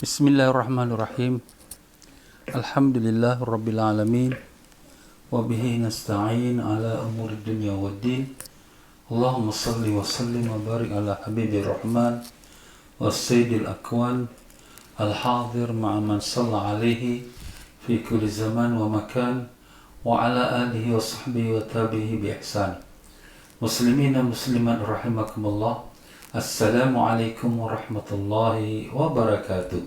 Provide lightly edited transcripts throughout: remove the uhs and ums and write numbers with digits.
Bismillahirrahmanirrahim. Alhamdulillah Rabbil Alamin. Wabihi nasta'in ala umuri dunya waddin. Allahumma salli wa sallim wa barik ala habibir rahman wa sayyidil akwan al-hadir ma'a man salla alaihi fi kulli zaman wa makan wa ala alihi wa sahbihi wa tabihi bi ihsan. Muslimina musliman rahimakumullah. Assalamualaikum warahmatullahi wabarakatuh.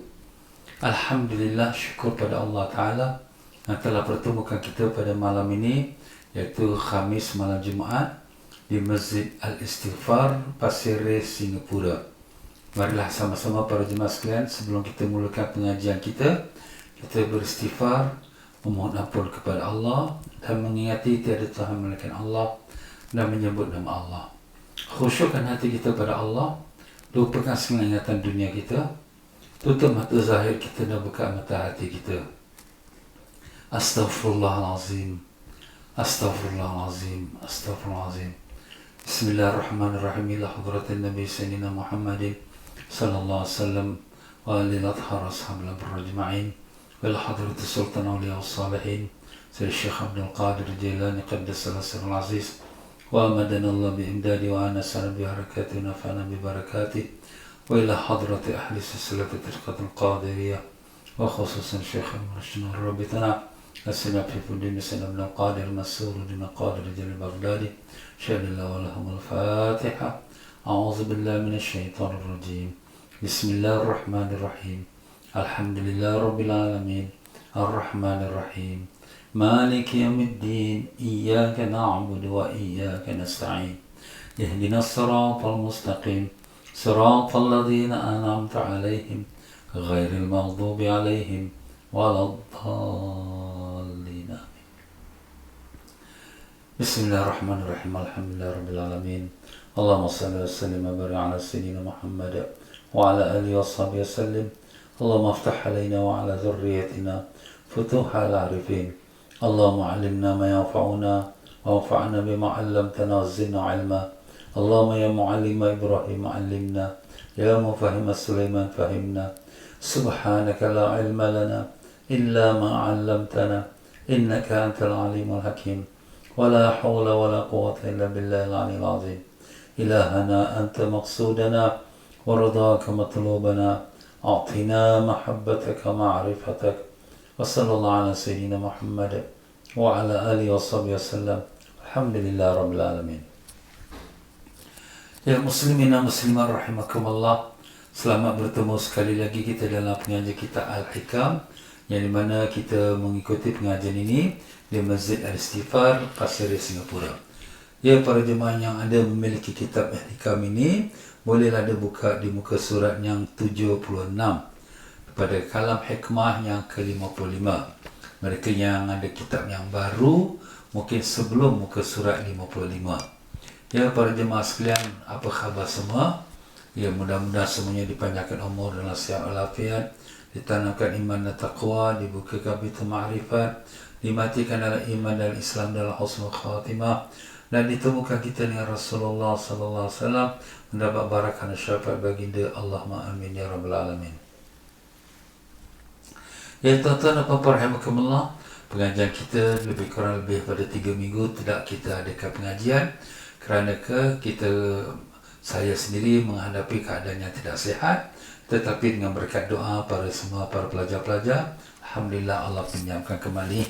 Alhamdulillah, syukur pada Allah Ta'ala yang telah pertemukan kita pada malam ini, yaitu Khamis malam Jumaat di Masjid Al-Istighfar, Pasir Ris, Singapura. Marilah sama-sama para jemaah sekalian, sebelum kita mulakan pengajian kita beristighfar, memohon ampun kepada Allah dan mengingati tiada Tuhan melainkan Allah dan menyebut nama Allah. Khusyukkan hati kita pada Allah, lupakan segala ingatan dunia kita, tutup mata zahir kita dan buka mata hati kita. Astaghfirullahalazim, astaghfirullahalazim, astaghfirullahalazim. Bismillahirrahmanirrahim. Ila hadratin Nabi Sayyidina Muhammadin sallallahu alaihi wasallam wa alil athhar ashabil ajma'in wa ila hadratis sultan awliya wassalihin Sayyid Syekh Abdul Qadir Jailani qaddasa sirrul aziz wa amadana Allah bi imdadi wa anasana bi harakati wa nafa'ana bi barakati wa ila hadrati ahli silsilati tariqatul qadiriyah wa khususan Syekh Al-Murshid Rabitana as-sinab fi fudin Sayyid Abdul Qadir Masuruddin Qadir Jalil Baghdadi syadillah wa lahumul fatiha. A'udzu billahi minasy syaithanir rajim. Bismillahirrahmanirrahim. Alhamdulillah rabbil alamin. Ar-rahmanir rahim. Maliki yaumiddin. Iyyaka na'budu wa iyyaka nasta'in. Ihdinas siratal mustaqim. Siratal ladzina an'amta 'alaihim ghairil maghdubi 'alaihim waladdallin. Bismillahirrahmanirrahim. Alhamdulillah rabbil alamin. Allahumma salli wa sallim wa barik ala sayyidina Muhammad wa ala alihi wa sahbihi wa sallim. Allahumma aftah alaina wa ala dhurriyyatina futuha al-arifin. Allahumma 'allimna ma yanfa'una wa anfa'na bima 'allamtana wa zidna 'ilma. Allahumma ya mu'allima Ibrahim 'allimna, ya mufahhima Sulaiman fahimna. Subhanaka la 'ilma lana illa ma 'allamtana innaka antal 'alimul hakim. Wa la hawla wa la quwwata illa billahil 'aliyyil 'azim. إلهنا أنت مقصودنا ورضاك مطلوبنا أعطنا محبتك ومعرفتك وصلى الله على سيدنا محمد وعلى آله وصحبه وسلم. الحمد لله رب العالمين. Ya muslimina muslimah rahimakumullah, selamat bertemu sekali lagi kita dalam pengajian kita Al-Hikam, yang dimana kita mengikuti pengajian ini di Masjid Al-Istighfar, Pasir Ris, Singapura. Ya, para jemaah yang ada memiliki kitab Al-Hikam ini, bolehlah dia buka di muka surat yang 76 pada kalam hikmah yang ke-55. Mereka yang ada kitab yang baru, mungkin sebelum muka surat 55. Ya, para jemaah sekalian, apa khabar semua? Ya, mudah-mudahan semuanya dipanjangkan umur dan sihat walafiat, ditanamkan iman dan taqwa, dibukakan pintu ma'rifat, dimatikan dalam iman dan Islam dalam husnul khatimah, dan ditemukan kita dengan Rasulullah sallallahu alaihi wasallam, mendapat barakah dan syafaat baginda. Allahumma amin ya rabbal alamin. Ya tuan-tuan dan puan-puan rahimakumullah, pengajian kita lebih kurang pada 3 minggu tidak kita adakan pengajian kerana saya sendiri menghadapi keadaan yang tidak sihat, tetapi dengan berkat doa para semua para pelajar-pelajar, alhamdulillah Allah pinjamkan kembali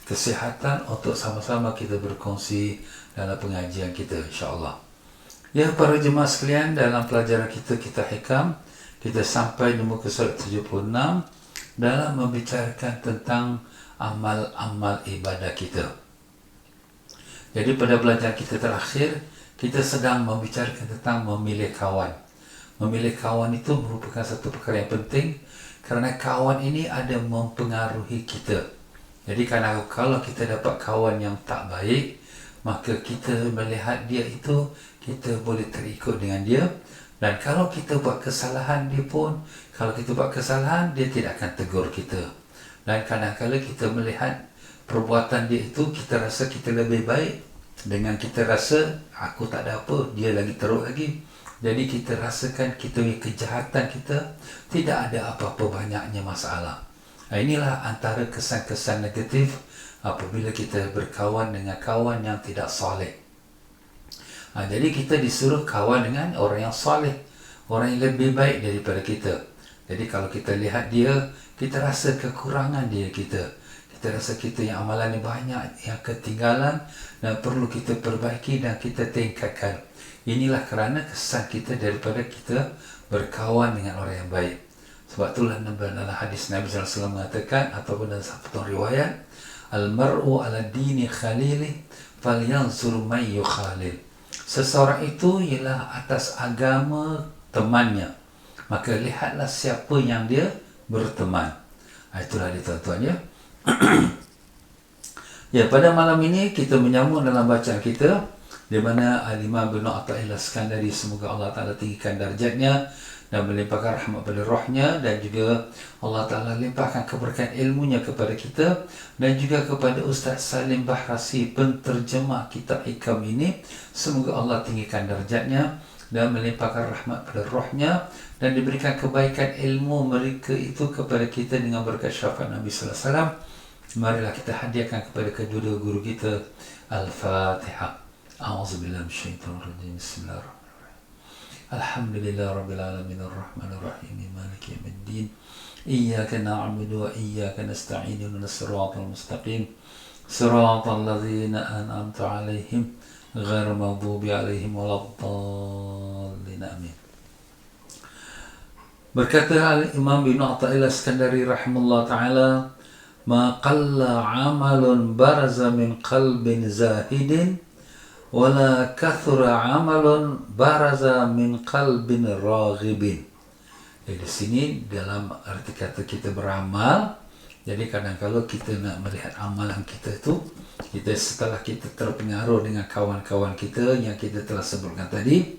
kesihatan untuk sama-sama kita berkongsi dalam pengajian kita, insya-Allah. Ya para jemaah sekalian, dalam pelajaran kita Hikam, kita sampai di muka surat 76 dalam membicarakan tentang amal-amal ibadah kita. Jadi pada pelajaran kita terakhir, kita sedang membicarakan tentang memilih kawan. Memilih kawan itu merupakan satu perkara yang penting kerana kawan ini ada mempengaruhi kita. Jadi kalau kita dapat kawan yang tak baik, maka kita melihat dia itu, kita boleh terikut dengan dia. Dan kalau kita buat kesalahan, kalau kita buat kesalahan, dia tidak akan tegur kita. Dan kadang-kadang kita melihat perbuatan dia itu, kita rasa kita lebih baik, dengan kita rasa aku tak ada apa, dia lagi teruk lagi, Jadi kita rasakan kita punya kejahatan kita tidak ada apa-apa banyaknya masalah. Inilah antara kesan-kesan negatif apabila kita berkawan dengan kawan yang tidak soleh. Jadi kita disuruh kawan dengan orang yang soleh, orang yang lebih baik daripada kita. Jadi kalau kita lihat dia, kita rasa kekurangan dia kita. Kita rasa kita yang amalan banyak yang ketinggalan dan perlu kita perbaiki dan kita tingkatkan. Inilah kerana kesan kita daripada kita berkawan dengan orang yang baik. Sebab itulah dalam hadis Nabi SAW mengatakan, ataupun dalam satu riwayat, Al-mar'u ala dini khalili falyanzur man yukhalil. Seseorang itu ialah atas agama temannya, maka lihatlah siapa yang dia berteman. Itulah dia tuan-tuan ya. Ya, pada malam ini kita menyambung dalam bacaan kita di mana Al-Imam bin Athaillah Iskandari, semoga Allah Ta'ala tinggikan darjatnya dan melimpahkan rahmat pada rohnya, dan juga Allah Ta'ala limpahkan keberkahan ilmunya kepada kita, dan juga kepada Ustaz Salim Bahrasi, penterjemah kitab hikam ini. Semoga Allah tinggikan darjatnya dan melimpahkan rahmat pada rohnya, dan diberikan kebaikan ilmu mereka itu kepada kita dengan berkat syafaat Nabi Sallallahu Alaihi Wasallam. Marilah kita hadiahkan kepada kedua guru kita. Al-Fatihah. A'udzubillahi minasyaitonir rajim. Bismillahirrahmanirrahim. Alhamdulillah Rabbil Alamin Ar-Rahmanir Rahim Maliki Yawmiddin. Iyyaka na'budu wa iyyaka nasta'in ihdinas siratal mustaqim siratal ladzina an'amta 'alaihim ghairil maghdubi 'alaihim waladdallin. Amin. Berkata Imam bin Athaillah Iskandari rahimahullah ta'ala, ma qalla 'amalun baraza min qalbin zahidin wala kathura amalun baraza min qalbin raghibin. Jadi di sini dalam arti kata kita beramal, jadi kadang-kadang kita nak melihat amalan kita itu, kita setelah kita terpengaruh dengan kawan-kawan kita yang kita telah sebutkan tadi,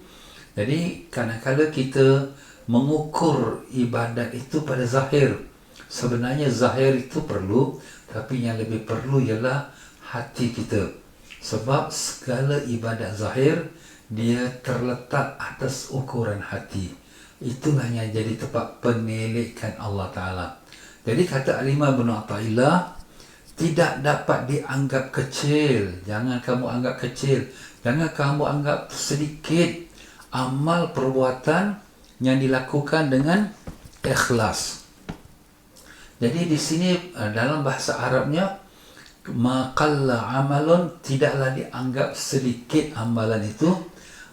jadi kadang-kadang kita mengukur ibadat itu pada zahir. Sebenarnya zahir itu perlu, tapi yang lebih perlu ialah hati kita. Sebab segala ibadat zahir dia terletak atas ukuran hati. Itulah yang jadi tempat penilikan Allah Ta'ala. Jadi kata Al-Imam bin Athaillah, tidak dapat dianggap kecil. Jangan kamu anggap kecil, jangan kamu anggap sedikit amal perbuatan yang dilakukan dengan ikhlas. Jadi di sini dalam bahasa Arabnya, maqalla amalun, tidaklah dianggap sedikit amalan itu,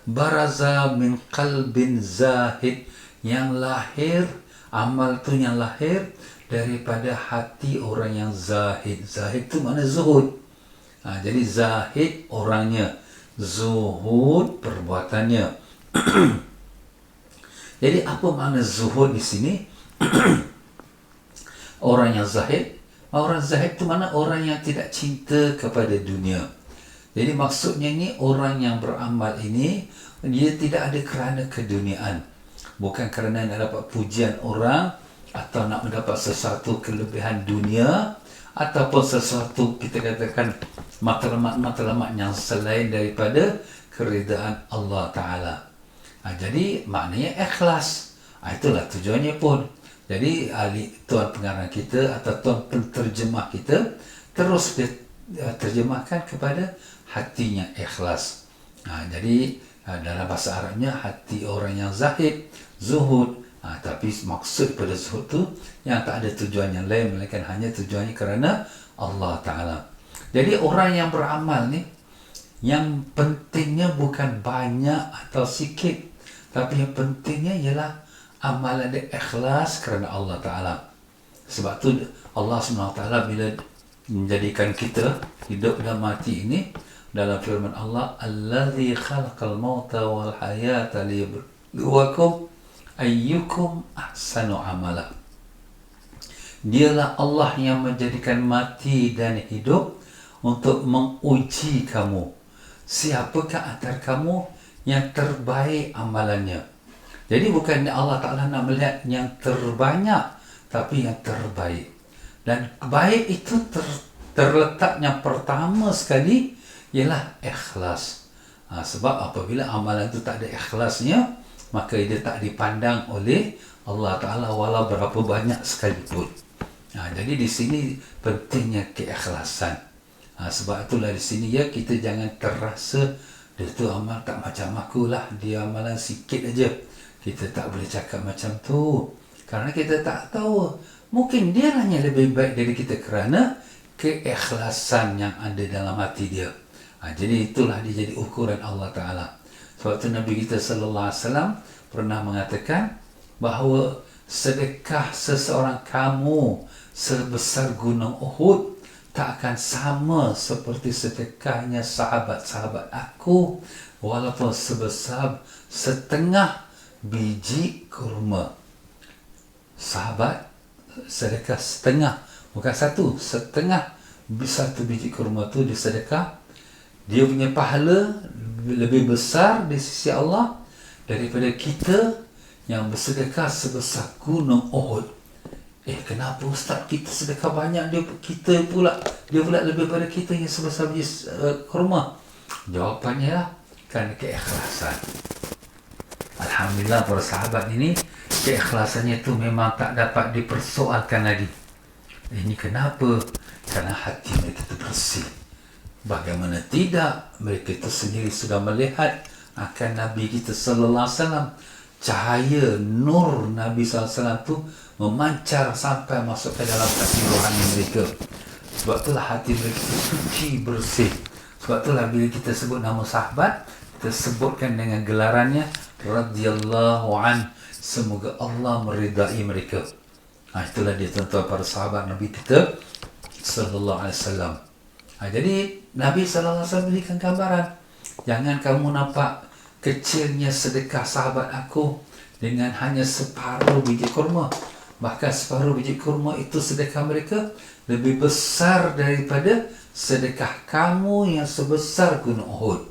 baraza min qalbin zahid, yang lahir, amal tu yang lahir daripada hati orang yang zahid. Zahid tu makna zuhud. Jadi zahid orangnya, zuhud perbuatannya. Jadi apa makna zuhud di sini? Orang yang zahid, orang zahid itu mana? Orang yang tidak cinta kepada dunia. Jadi maksudnya ni, orang yang beramal ini dia tidak ada kerana keduniaan, bukan kerana nak dapat pujian orang atau nak mendapat sesuatu kelebihan dunia ataupun sesuatu kita katakan matlamat yang selain daripada keridaan Allah Ta'ala. Jadi maknanya ikhlas. Itulah tujuannya pun. Jadi tuan pengarang kita atau tuan penterjemah kita terus dia terjemahkan kepada hatinya ikhlas. Jadi dalam bahasa Arabnya hati orang yang zahid, zuhud. Tapi maksud pada zuhud tu yang tak ada tujuan yang lain melainkan hanya tujuannya kerana Allah Ta'ala. Jadi orang yang beramal ni, yang pentingnya bukan banyak atau sikit, tapi yang pentingnya ialah amalan dia ikhlas kerana Allah Ta'ala. Sebab tu Allah SWT bila menjadikan kita hidup dan mati ini, dalam firman Allah, allazi khalaqal mauta wal hayata liyabluwakum ayyukum ahsanu amala. Dialah Allah yang menjadikan mati dan hidup untuk menguji kamu, siapakah antara kamu yang terbaik amalannya. Jadi bukan Allah Ta'ala nak melihat yang terbanyak, tapi yang terbaik. Dan baik itu terletak yang pertama sekali ialah ikhlas. Sebab apabila amalan itu tak ada ikhlasnya, maka dia tak dipandang oleh Allah Ta'ala walau berapa banyak sekalipun. Jadi di sini pentingnya keikhlasan. Sebab itulah di sini ya, kita jangan terasa dia tu amal tak macam aku lah, dia amalan sikit aja. Kita tak boleh cakap macam tu, kerana kita tak tahu, mungkin dia hanya lebih baik dari kita kerana keikhlasan yang ada dalam hati dia. Jadi itulah dia jadi ukuran Allah Ta'ala. Sebab itu Nabi kita sallallahu alaihi wasallam pernah mengatakan bahawa sedekah seseorang kamu sebesar gunung Uhud tak akan sama seperti sedekahnya sahabat-sahabat aku walaupun sebesar setengah biji kurma. Sahabat sedekah setengah, bukan setengah satu biji kurma tu dia sedekah, dia punya pahala lebih besar di sisi Allah daripada kita yang bersedekah sebesar gunung Uhud. Kenapa Ustaz kita sedekah banyak, dia pula lebih pada kita yang sebesar biji kurma? Jawapannya lah, kerana keikhlasan. Alhamdulillah para sahabat ini keikhlasannya itu memang tak dapat dipersoalkan lagi. Ini kenapa? Kerana hati mereka itu bersih. Bagaimana tidak, mereka itu sendiri sudah melihat akan Nabi kita sallallahu alaihi wasallam. Cahaya nur Nabi sallallahu alaihi wasallam tu memancar sampai masuk ke dalam hati rohani mereka. Sebab itulah hati mereka itu suci, bersih. Sebab itulah bila kita sebut nama sahabat, kita sebutkan dengan gelarannya radhiyallahu an, semoga Allah meridai mereka. Itulah dia tuan-tuan para sahabat Nabi kita sallallahu alaihi wasallam. Jadi Nabi sallallahu alaihi wasallam berikan gambaran, jangan kamu nampak kecilnya sedekah sahabat aku dengan hanya separuh biji kurma. Bahkan separuh biji kurma itu sedekah mereka lebih besar daripada sedekah kamu yang sebesar gunung Uhud.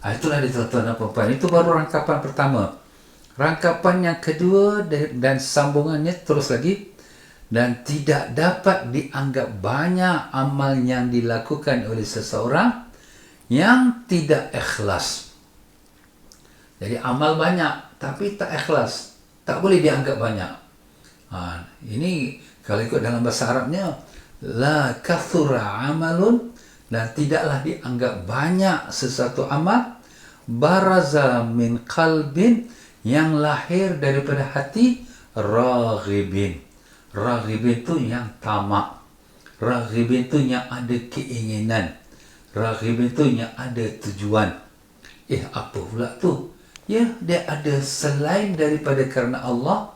Itulah dia tuan-tuan dan puan-puan. Itu baru rangkapan pertama. Rangkapan yang kedua dan sambungannya terus lagi. Dan tidak dapat dianggap banyak amal yang dilakukan oleh seseorang yang tidak ikhlas. Jadi amal banyak tapi tak ikhlas, tak boleh dianggap banyak. Ini kalau ikut dalam bahasa Arabnya, la kathura amalun, dan tidaklah dianggap banyak sesuatu amal, baraza min qalbin, yang lahir daripada hati raghibin. Raghibin tu yang tamak, raghibin tu yang ada keinginan, raghibin tu yang ada tujuan. Apa pula tu? Dia ada selain daripada kerana Allah,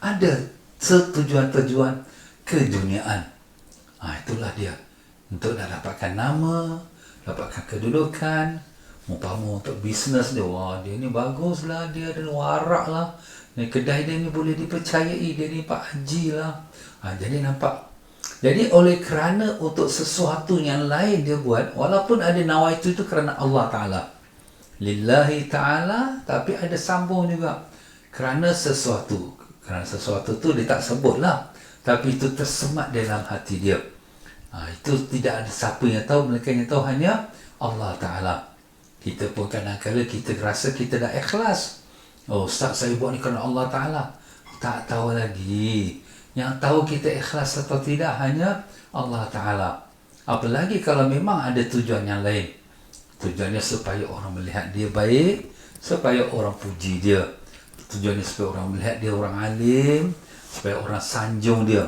ada setujuan-tujuan keduniaan. Itulah dia. Untuk dah dapatkan nama, dapatkan kedudukan, umpama untuk bisnes dia, dia ni baguslah, dia ada warak lah, kedai dia ni boleh dipercayai, dia ni Pak Haji lah. Jadi nampak. Jadi oleh kerana untuk sesuatu yang lain dia buat, walaupun ada nawaitu itu kerana Allah Ta'ala, lillahi ta'ala, tapi ada sambung juga kerana sesuatu. Kerana sesuatu tu dia tak sebut lah, tapi itu tersemat dalam hati dia. Itu tidak ada siapa yang tahu, mereka yang tahu hanya Allah Ta'ala. Kita pun kadang-kadang kita rasa kita dah ikhlas. Ustaz, saya buat ni kerana Allah Ta'ala. Tak tahu lagi. Yang tahu kita ikhlas atau tidak hanya Allah Ta'ala. Apalagi kalau memang ada tujuan yang lain. Tujuannya supaya orang melihat dia baik, supaya orang puji dia. Tujuannya supaya orang melihat dia orang alim, supaya orang sanjung dia.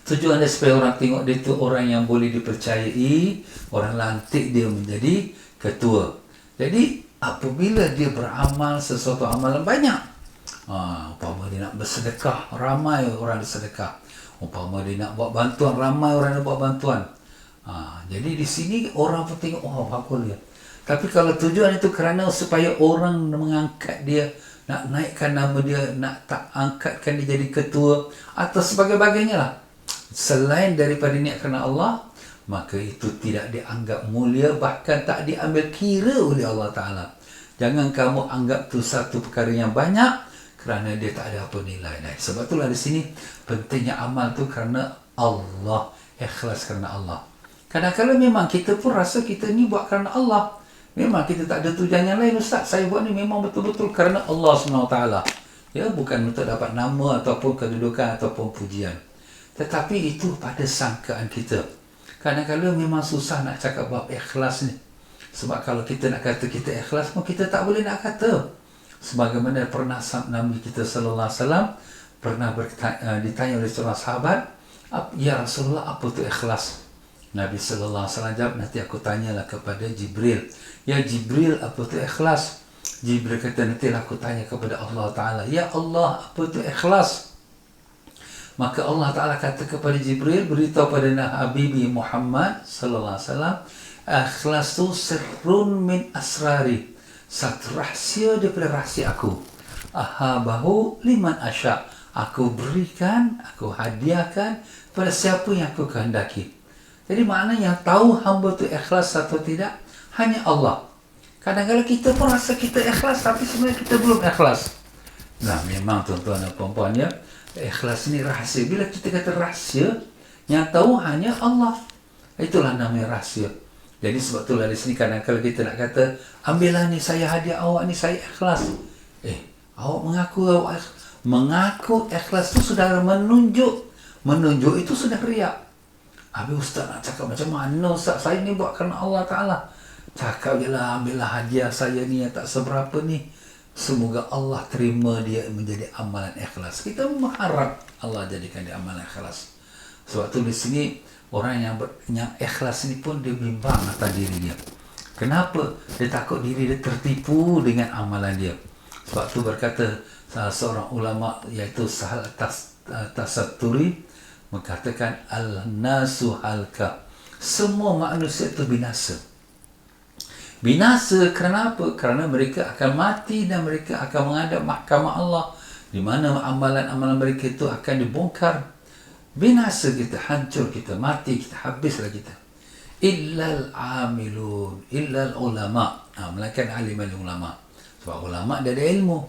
Tujuannya supaya orang tengok dia tu orang yang boleh dipercayai, orang lantik dia menjadi ketua. Jadi apabila dia beramal sesuatu amalan banyak, umpama dia nak bersedekah, ramai orang bersedekah. Umpama dia nak buat bantuan, ramai orang nak buat bantuan. Jadi di sini orang pun tengok, bagus dia. Tapi kalau tujuan itu kerana supaya orang mengangkat dia, nak naikkan nama dia, nak tak angkatkan dia jadi ketua atau sebagainya lah, selain daripada niat kerana Allah, maka itu tidak dianggap mulia, bahkan tak diambil kira oleh Allah Ta'ala. Jangan kamu anggap tu satu perkara yang banyak kerana dia tak ada apa nilai. Sebab itulah di sini pentingnya amal tu kerana Allah, ikhlas kerana Allah. Kadang-kadang memang kita pun rasa kita ni buat kerana Allah, Memang kita tak ada tujuan yang lain, Ustaz. Saya buat ni memang betul-betul kerana Allah SWT. Ya, bukan untuk dapat nama ataupun kedudukan ataupun pujian. Tetapi itu pada sangkaan kita. Kadang-kadang memang susah nak cakap bab ikhlas ni. Sebab kalau kita nak kata kita ikhlas pun kita tak boleh nak kata. Sebagaimana pernah Nabi kita sallallahu alaihi wasallam pernah ditanya oleh seorang sahabat, "Ya Rasulullah, apa tu ikhlas?" Nabi sallallahu alaihi wasallam jawab, "Nanti aku tanyalah kepada Jibril." "Ya Jibril, apa tu ikhlas?" Jibril kata, "Nantilah aku tanya kepada Allah Ta'ala." "Ya Allah, apa tu ikhlas?" Maka Allah Ta'ala kata kepada Jibril, "Beritahu pada Nabi Muhammad sallallahu alaihi wasallam, ikhlas tu sirrun min asrari, satu rahsia daripada rahsia aku. Ahabahu liman asya, aku berikan, aku hadiahkan pada siapa yang aku kehendaki." Jadi maknanya tahu hamba tu ikhlas atau tidak hanya Allah. Kadang-kadang kita pun rasa kita ikhlas, tapi sebenarnya kita belum ikhlas. Nah, memang tuan-tuan dan puan-puan ya, ikhlas ni rahsia. Bila kita kata rahsia, yang tahu hanya Allah. Itulah namanya rahsia. Jadi sebab itulah di sini kadang-kadang kita nak kata, "Ambillah ni, saya hadiah awak ni, saya ikhlas." Awak mengaku ikhlas tu sudah menunjuk. Menunjuk itu sudah riak. Habis Ustaz nak cakap macam mana Ustaz, saya ni buat kerana Allah Ta'ala. Cakap je lah, ambillah hadiah saya ni yang tak seberapa ni. Semoga Allah terima dia menjadi amalan ikhlas. Kita mengharap Allah jadikan dia amalan ikhlas. Sebab tu di sini orang yang ikhlas ni pun dia bimbang atas diri dia. Kenapa? Dia takut diri dia tertipu dengan amalan dia. Sebab tu berkata salah seorang ulama iaitu Sahal Tasatturi mengatakan, "Al-nasu halka." Semua manusia itu binasa. Binasa kerana apa? Kerana mereka akan mati dan mereka akan menghadap mahkamah Allah, di mana amalan-amalan mereka itu akan dibongkar. Binasa kita, hancur kita, mati kita, habislah kita. Illal amilun, illal ulama. Melainkan alim ulama. Sebab ulama dia ada ilmu.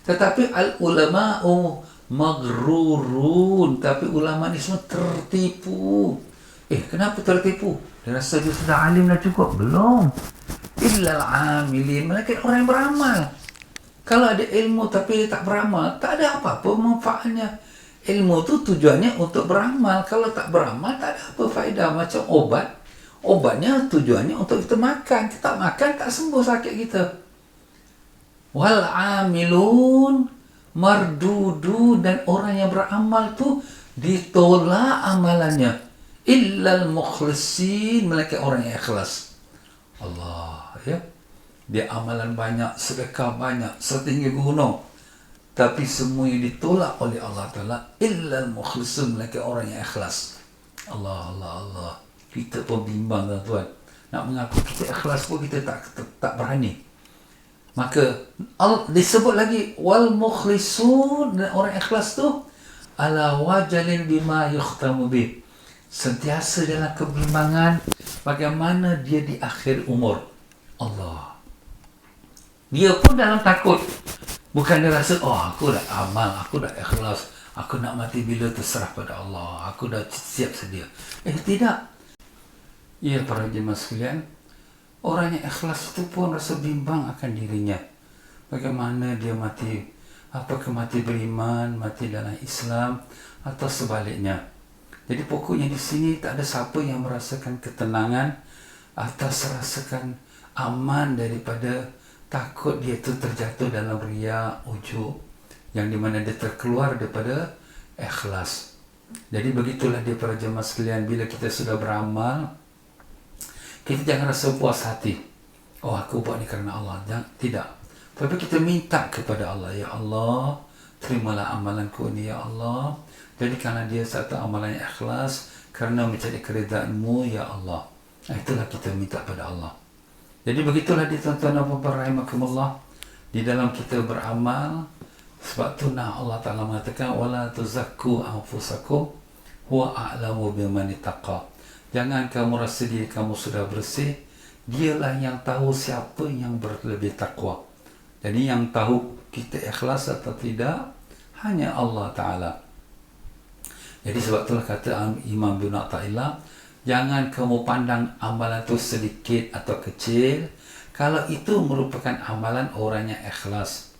Tetapi al-ulama'u maghrurun. Tapi ulama ni semua tertipu. Kenapa tertipu? Dia rasa dia sudah alim dah cukup. Belum. Illal amilin, melainkan orang yang beramal. Kalau ada ilmu tapi dia tak beramal, tak ada apa-apa manfaatnya. Ilmu tu tujuannya untuk beramal. Kalau tak beramal, tak ada apa faedah. Macam obat. Obatnya tujuannya untuk kita makan. Kita tak makan, tak sembuh sakit kita. Wal amilun mardudu, dan orang yang beramal tu ditolak amalannya. Illal mukhlisin, melainkan orang yang ikhlas. Allah, ya. Dia amalan banyak, sedekah banyak, setinggi gunung, tapi semua yang ditolak oleh Allah Ta'ala. Illal mukhlisun, melainkan orang yang ikhlas. Allah, Allah, Allah. Kita pun bimbang tuan-tuan. Nak mengaku kita ikhlas pun kita tak berani. Maka disebut lagi wal mukhlisun, dan orang ikhlas tu ala wajalin bima yukhtamu bih, sentiasa dalam kebimbangan bagaimana dia di akhir umur. Allah. Dia pun dalam takut. Bukan dia rasa, aku dah amal, aku dah ikhlas, aku nak mati bila terserah pada Allah, aku dah siap sedia. Tidak. Ya para jemaah sekalian, orang yang ikhlas itu pun rasa bimbang akan dirinya. Bagaimana dia mati, apakah mati beriman, mati dalam Islam, atau sebaliknya. Jadi pokoknya di sini tak ada siapa yang merasakan ketenangan atas rasakan aman daripada takut dia itu terjatuh dalam riya, ujub, yang dimana dia terkeluar daripada ikhlas. Jadi begitulah dia para jemaah sekalian, bila kita sudah beramal, kita jangan rasa puas hati. Aku buat ni kerana Allah. Tidak. Tapi kita minta kepada Allah, ya Allah, terimalah amalanku ni ya Allah. Jadikanlah dia satu amalan yang ikhlas kerana mencari keridaan-Mu ya Allah. Itulah kita minta pada Allah. Jadi begitulah dia tuan-tuan dan puan-puan rahimakumullah, di dalam kita beramal. Sebab tu Allah Ta'ala mengatakan wala tuzakku anfusakum huwa a'lamu biman ittaqa. Jangan kamu rasa diri kamu sudah bersih, dialah yang tahu siapa yang berlebih takwa. Jadi yang tahu kita ikhlas atau tidak hanya Allah Ta'ala. Jadi sebab itulah kata Imam bin Athaillah, jangan kamu pandang amalan itu sedikit atau kecil, Kalau itu merupakan amalan orang yang ikhlas.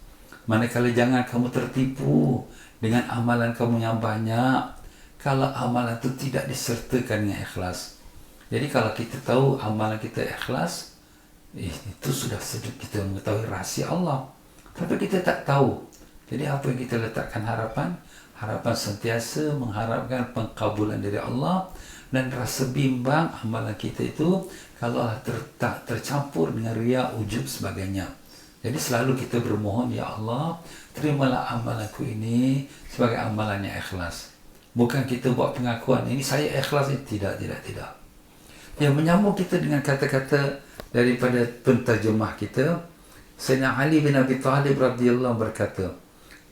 Manakala jangan kamu tertipu dengan amalan kamu yang banyak, kalau amalan itu tidak disertakan dengan ikhlas. Jadi kalau kita tahu amalan kita ikhlas, itu sudah sedikit kita mengetahui rahsia Allah. Tapi kita tak tahu. Jadi apa yang kita letakkan harapan? Harapan sentiasa mengharapkan pengkabulan dari Allah, dan rasa bimbang amalan kita itu kalau tercampur dengan riya, ujub sebagainya. Jadi selalu kita bermohon, ya Allah, terimalah amalanku ini sebagai amalan yang ikhlas. Bukan kita buat pengakuan, ini saya ikhlas. Tidak. Yang menyambung kita dengan kata-kata daripada penterjemah kita, Sayyidina Ali bin Abi Thalib radhiyallahu berkata,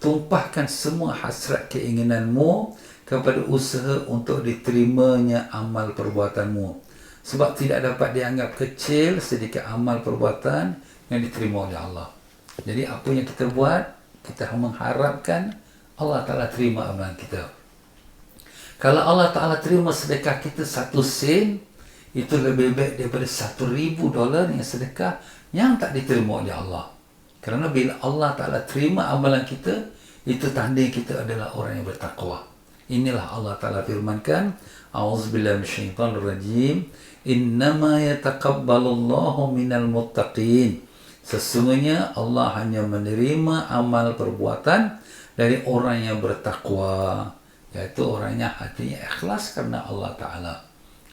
tumpahkan semua hasrat keinginanmu kepada usaha untuk diterimanya amal perbuatanmu. Sebab tidak dapat dianggap kecil sedikit amal perbuatan yang diterima oleh Allah. Jadi apa yang kita buat, kita mengharapkan Allah Ta'ala terima amalan kita. Kalau Allah Ta'ala terima sedekah kita 1 sen, itu lebih baik daripada $1,000 yang sedekah yang tak diterima oleh Allah. Kerana bila Allah Ta'ala terima amalan kita, itu tanda kita adalah orang yang bertakwa. Inilah Allah Ta'ala firmankan, A'udzubillahi minasyaitanir rajim, innama yataqabbalullahu minal muttaqin. Sesungguhnya Allah hanya menerima amal perbuatan dari orang yang bertakwa, yaitu orangnya hatinya ikhlas karena Allah Ta'ala.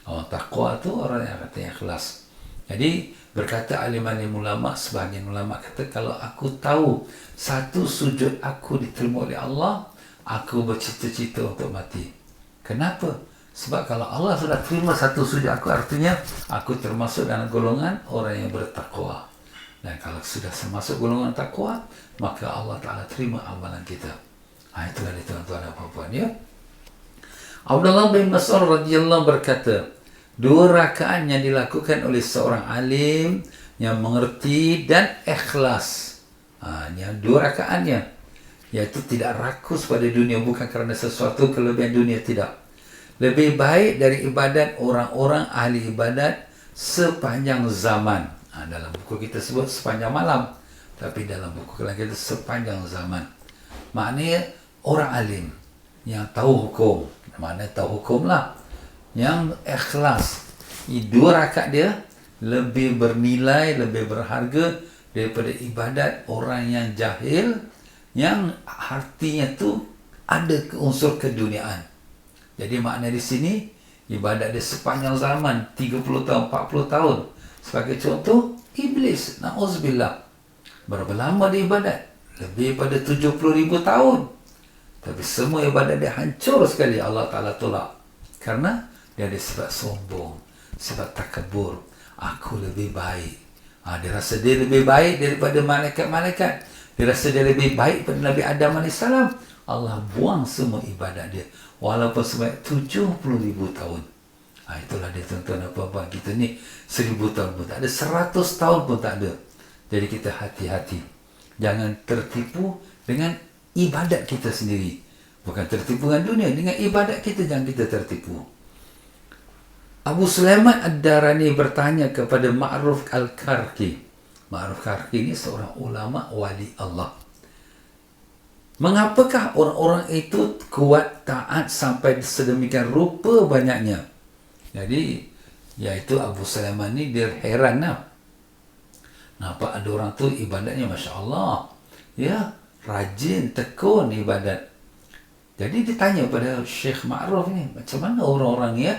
Orang takwa itu orang yang hatinya ikhlas. Jadi berkata alim-alim ulama, sebahagian ulama kata, kalau aku tahu satu sujud aku diterima oleh Allah, aku bercita-cita untuk mati. Kenapa? Sebab kalau Allah sudah terima satu sujud aku, artinya aku termasuk dalam golongan orang yang bertakwa. Dan kalau sudah termasuk golongan takwa, maka Allah Ta'ala terima amalan kita. Itulah dia tuan-tuan dan puan-puan, ya. Abdullah bin Mas'ud radhiyallahu berkata, 2 rakaat yang dilakukan oleh seorang alim yang mengerti dan ikhlas. Yang 2 rakaatnya, iaitu tidak rakus pada dunia, bukan kerana sesuatu kelebihan dunia, tidak. Lebih baik dari ibadat orang-orang ahli ibadat sepanjang zaman. Dalam buku kita sebut sepanjang malam, tapi dalam buku lain kita sepanjang zaman. Maknanya orang alim yang tahu hukum, mana tahu hukum lah, yang ikhlas. 2 rakaat dia lebih bernilai, lebih berharga daripada ibadat orang yang jahil, yang artinya tu ada unsur keduniaan. Jadi makna di sini, ibadat dia sepanjang zaman, 30 tahun, 40 tahun. Sebagai contoh, Iblis, na'udzubillah, berapa lama dia ibadat? Lebih pada 70,000 tahun. Tapi semua ibadat dia hancur sekali, Allah Ta'ala tolak. Karena dia ada sebab sombong, sebab takabur. Aku lebih baik. Dia rasa dia lebih baik daripada malaikat-malaikat. Dia rasa dia lebih baik daripada Nabi Adam AS. Allah buang semua ibadat dia, walaupun sebanyak 70,000 tahun. Itulah dia tuan-tuan dan puan-puan, kita ni 1000 tahun pun tak ada, 100 tahun pun tak ada. Jadi kita hati-hati, jangan tertipu dengan ibadat kita sendiri. Bukan tertipu dengan dunia, dengan ibadat kita jangan kita tertipu. Abu Sulaiman Ad-Darani bertanya kepada Ma'ruf Al-Karki. Ma'ruf Karki ini seorang ulama wali Allah. Mengapakah orang-orang itu kuat taat sampai sedemikian rupa banyaknya? Jadi, iaitu Abu Sulaiman ni dia heran lah. Nampak ada orang tu ibadatnya Masya Allah, ya, rajin, tekun ibadat. Jadi ditanya pada Syekh Ma'ruf ni, macam mana orang-orang ya,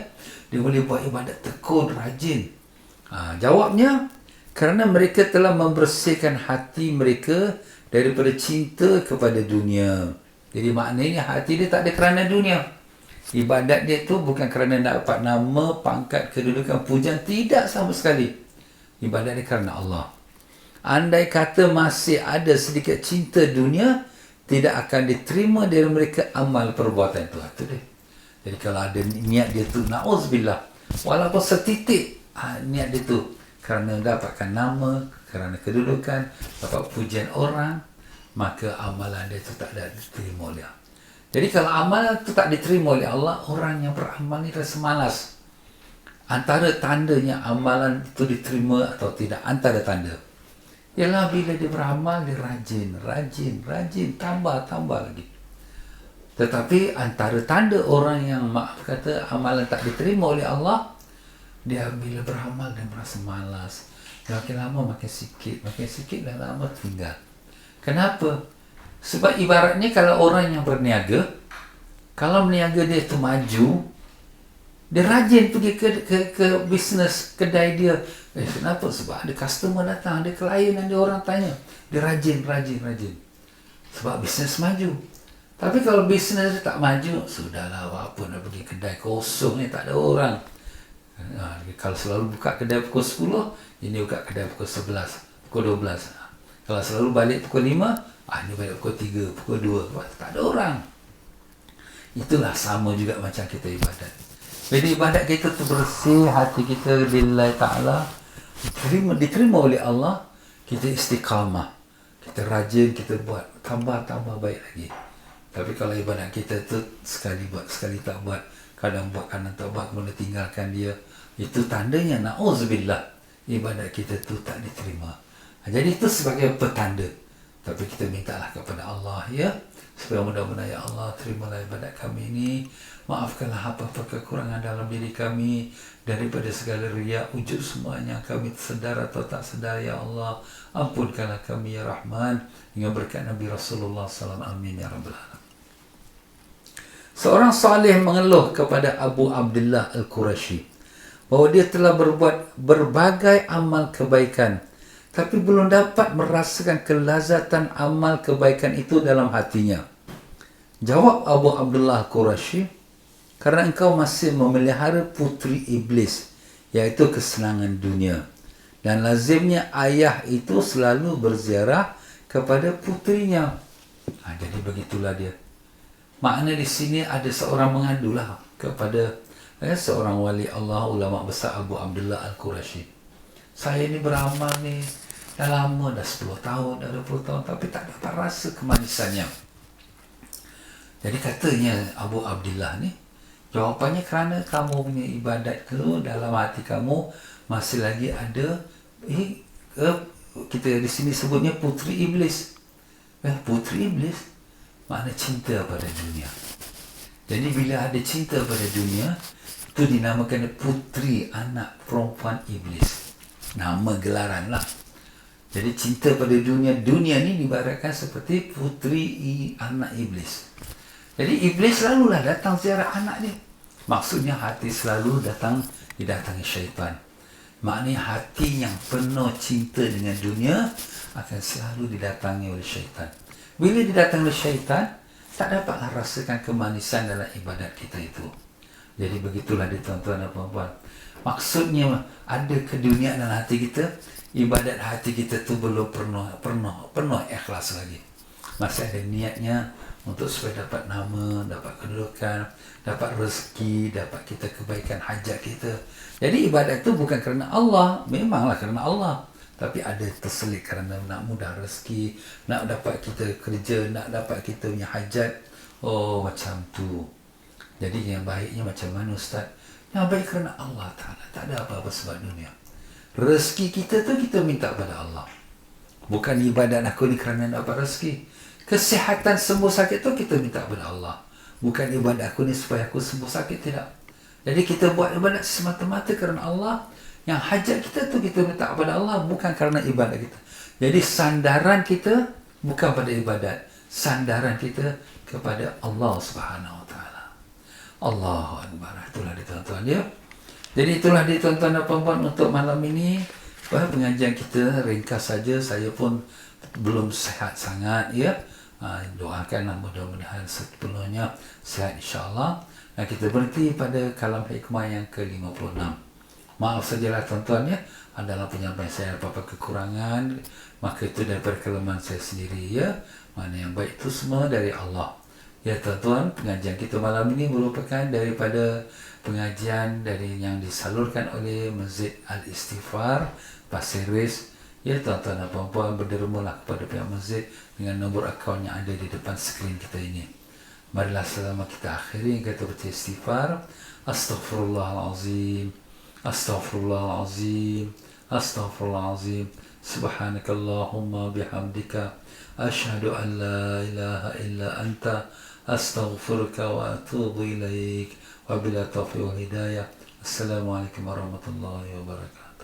dia boleh buat ibadat tekun, rajin? Jawabnya, kerana mereka telah membersihkan hati mereka daripada cinta kepada dunia. Jadi maknanya hati dia tak ada kerana dunia. Ibadat dia tu bukan kerana nak dapat nama, pangkat, kedudukan, pujian, tidak sama sekali. Ibadat dia kerana Allah. Andai kata masih ada sedikit cinta dunia, tidak akan diterima dari mereka amal perbuatan itu. Itu dia. Jadi kalau ada niat dia tu, na'udzubillah, walaupun setitik niat dia tu kerana dapatkan nama, kerana kedudukan, dapat pujian orang, maka amalan dia itu tak ada diterima oleh Allah. Jadi kalau amalan itu tak diterima oleh Allah, orang yang beramal ni rasa malas. Antara tandanya amalan itu diterima atau tidak, antara tanda ialah bila dia beramal, dia rajin, tambah lagi. Tetapi antara tanda orang yang maaf kata amalan tak diterima oleh Allah, dia bila beramal dia merasa malas. Makin lama makin sikit dan lama tinggal. Kenapa? Sebab ibaratnya kalau orang yang berniaga, kalau berniaga dia tu maju, dia rajin pergi ke bisnes kedai dia. Kenapa? Sebab ada customer datang, ada klien, ada orang tanya. Dia rajin. Sebab bisnes maju. Tapi kalau bisnes tak maju, sudahlah, apa nak pergi kedai kosong ni, tak ada orang. Kalau selalu buka kedai pukul 10, ini buka kedai pukul 11, pukul 12. Kalau selalu balik pukul 5, ini balik pukul 3, pukul 2. Tak ada orang. Itulah sama juga macam kita ibadat. Jadi ibadat kita tu bersih, hati kita lillahi ta'ala, diterima oleh Allah, kita istiqamah, kita rajin, kita buat, tambah baik lagi. Tapi kalau ibadat kita tu sekali buat, sekali tak buat, kadang buat, kadang tak buat, kemudian tinggalkan dia, itu tandanya na'udzubillah, ibadat kita tu tak diterima. Jadi itu sebagai petanda. Tapi kita mintalah kepada Allah, ya, supaya mudah-mudahan ya Allah, terimalah ibadat kami ini, maafkanlah apa-apa kekurangan dalam diri kami, daripada segala riak, wujud semuanya kami sedar atau tak sedar, ya Allah, ampunkanlah kami ya Rahman, hingga berkat Nabi Rasulullah SAW. Amin ya Rabbal Alamin. Seorang salih mengeluh kepada Abu Abdullah Al-Qurashi bahawa dia telah berbuat berbagai amal kebaikan, tapi belum dapat merasakan kelazatan amal kebaikan itu dalam hatinya. Jawab Abu Abdullah Al-Qurashi, kerana engkau masih memelihara putri iblis, iaitu kesenangan dunia. Dan lazimnya ayah itu selalu berziarah kepada putrinya. Jadi begitulah dia. Makna di sini ada seorang mengadulah kepada seorang wali Allah, ulama besar Abu Abdullah Al-Qurashi. Saya ni beramal ni dah lama, dah 10 tahun, dah 20 tahun, tapi tak dapat rasa kemanisannya. Jadi katanya Abu Abdullah ni, jawapannya kerana kamu punya ibadat tu dalam hati kamu masih lagi ada kita di sini sebutnya putri iblis. Putri iblis makna cinta pada dunia. Jadi bila ada cinta pada dunia, itu dinamakan putri, anak perempuan iblis. Nama gelaran lah. Jadi cinta pada dunia ni diibaratkan seperti putri anak iblis. Jadi iblis selalulah datang ziarah anak dia. Maksudnya hati selalu didatangi syaitan. Maknanya hati yang penuh cinta dengan dunia akan selalu didatangi oleh syaitan. Bila didatangi oleh syaitan, tak dapatlah rasakan kemanisan dalam ibadat kita itu. Jadi begitulah dia tuan-tuan dan puan-puan. Maksudnya ada keduniaan dalam hati kita, ibadat hati kita tu belum penuh ikhlas lagi. Masih ada niatnya untuk supaya dapat nama, dapat kedudukan, dapat rezeki, dapat kita kebaikan hajat kita. Jadi ibadat itu bukan kerana Allah, memanglah kerana Allah, tapi ada terselit kerana nak mudah rezeki, nak dapat kita kerja, nak dapat kita punya hajat. Oh, macam tu. Jadi yang baiknya macam mana Ustaz? Yang baik kerana Allah Ta'ala, tak ada apa-apa sebab dunia. Rezeki kita tu kita minta pada Allah. Bukan ibadat aku ni kerana dapat rezeki. Kesihatan sembuh sakit tu kita minta pada Allah. Bukan ibadat aku ni supaya aku sembuh sakit, tidak. Jadi kita buat ibadat semata-mata kerana Allah. Yang hajat kita tu kita minta kepada Allah, bukan kerana ibadat kita. Jadi sandaran kita bukan pada ibadat, sandaran kita kepada Allah Subhanahu Wa Taala. Allahu Akbar. Itulah dia tuan-tuan ya. Jadi itulah dia tuan-tuan dan puan-puan untuk malam ini. Pengajian kita ringkas saja. Saya pun belum sihat sangat ya. Doakanlah mudah-mudahan sepenuhnya sihat insya-Allah. Dan kita berhenti pada kalam hikmah yang ke-56. Maaf sajalah tuan-tuan ya, adalah penyampaian saya apa-apa kekurangan, maka itu daripada kelemahan saya sendiri ya. Mana yang baik itu semua dari Allah. Ya tuan-tuan, pengajian kita malam ini merupakan daripada pengajian dari yang disalurkan oleh Masjid Al-Istighfar Pasir Ris. Ya tuan-tuan dan puan-puan, berdermalah kepada pihak masjid dengan nombor akaun yang ada di depan skrin kita ini. Marilah selama kita akhiri kita baca istighfar. Astaghfirullahalazim. Astaghfirullahalazim, astaghfirullahalazim. Subhanakallahumma bihamdika asyhadu an la ilaha illa anta astaghfiruka wa atubu ilaik. Wabila taufiq wal hidayah. Assalamualaikum warahmatullahi wabarakatuh.